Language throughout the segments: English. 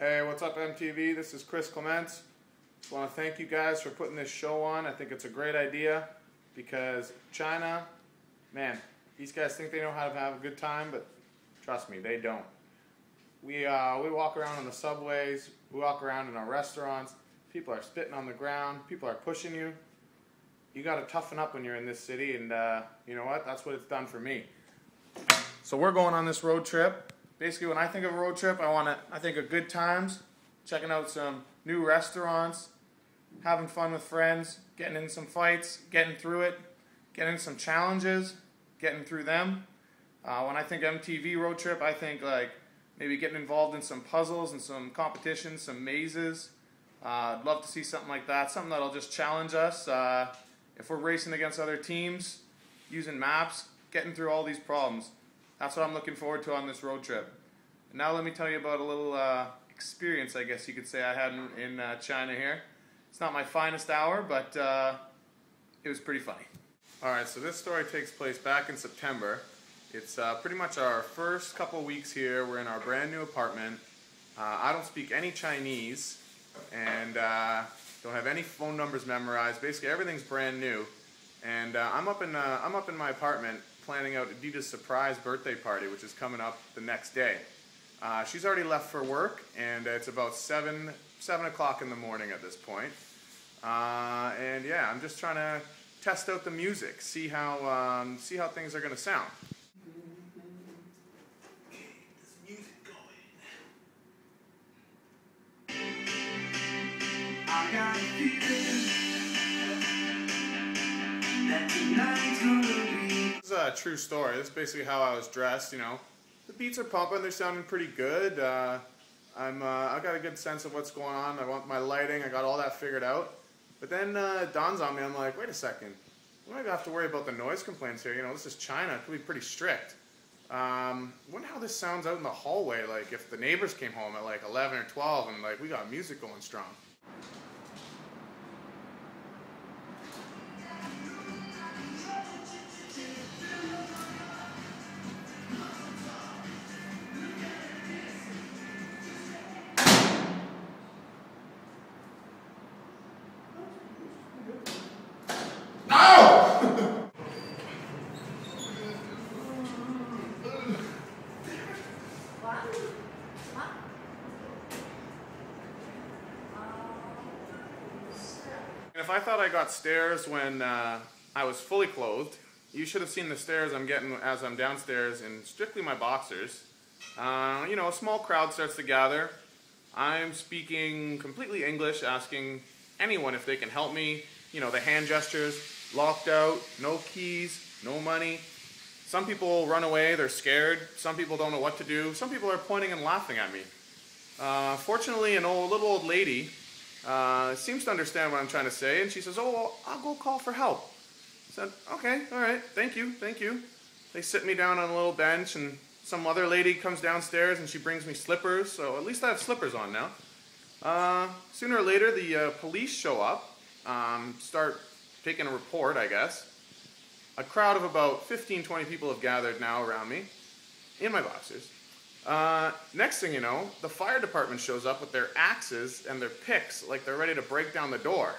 Hey, what's up MTV? This is Clem. Just want to thank you guys for putting this show on. I think it's a great idea because China, man, these guys think they know how to have a good time, but trust me, they don't. We walk around in the subways, we walk around in our restaurants, people are spitting on the ground, people are pushing you. You got to toughen up when you're in this city, and you know what? That's what it's done for me. So we're going on this road trip. Basically, when I think of a road trip, I think of good times, checking out some new restaurants, having fun with friends, getting in some fights, getting through it, getting some challenges, getting through them. When I think MTV road trip, I think like maybe getting involved in some puzzles and some competitions, some mazes. I'd love to see something like that, something that'll just challenge us. If we're racing against other teams, using maps, getting through all these problems. That's what I'm looking forward to on this road trip. And now let me tell you about a little experience, I guess you could say, I had in China here. It's not my finest hour, but it was pretty funny. Alright, so this story takes place back in September. It's pretty much our first couple weeks here. We're in our brand new apartment. I don't speak any Chinese and don't have any phone numbers memorized. Basically everything's brand new. And I'm up in my apartment planning out Adita's surprise birthday party, which is coming up the next day. She's already left for work, and it's about 7 o'clock in the morning at this point. And yeah, I'm just trying to test out the music, see how things are going to sound. Okay, this music going. I got a feeling that tonight's gonna be. This is a true story. This is basically how I was dressed, you know. The beats are pumping, they're sounding pretty good. I got a good sense of what's going on. I want my lighting, I got all that figured out. But then it dawns on me, I'm like, wait a second. We might have to worry about the noise complaints here. You know, this is China, it could be pretty strict. I wonder how this sounds out in the hallway, like if the neighbors came home at like 11 or 12 and like we got music going strong. If I thought I got stares when I was fully clothed, you should have seen the stares I'm getting as I'm downstairs in strictly my boxers. You know, a small crowd starts to gather. I'm speaking completely English, asking anyone if they can help me. You know, the hand gestures, locked out, no keys, no money. Some people run away, they're scared. Some people don't know what to do. Some people are pointing and laughing at me. Fortunately, an little old lady seems to understand what I'm trying to say, and she says, oh, well, I'll go call for help. I said, okay, all right, thank you, thank you. They sit me down on a little bench, and some other lady comes downstairs, and she brings me slippers, so at least I have slippers on now. Sooner or later, the police show up, start taking a report, I guess. A crowd of about 15-20 people have gathered now around me, in my boxers. Next thing you know, the fire department shows up with their axes and their picks, like they're ready to break down the door.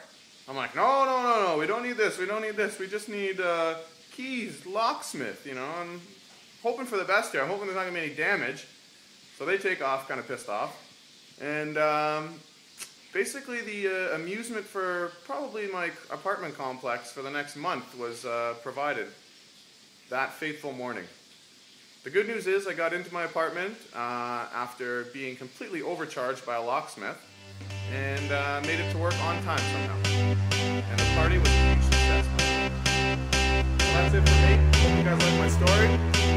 I'm like, no, we don't need this, we just need keys, locksmith, you know. I'm hoping for the best here, I'm hoping there's not going to be any damage. So they take off, kind of pissed off. And basically the amusement for probably my apartment complex for the next month was provided that fateful morning. The good news is I got into my apartment after being completely overcharged by a locksmith and made it to work on time somehow. And the party was a huge success. Well, that's it for me. Hope you guys like my story.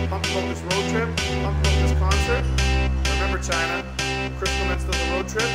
Pumped about this road trip. Pumped about this concert. Remember China, Chris Clements does a road trip.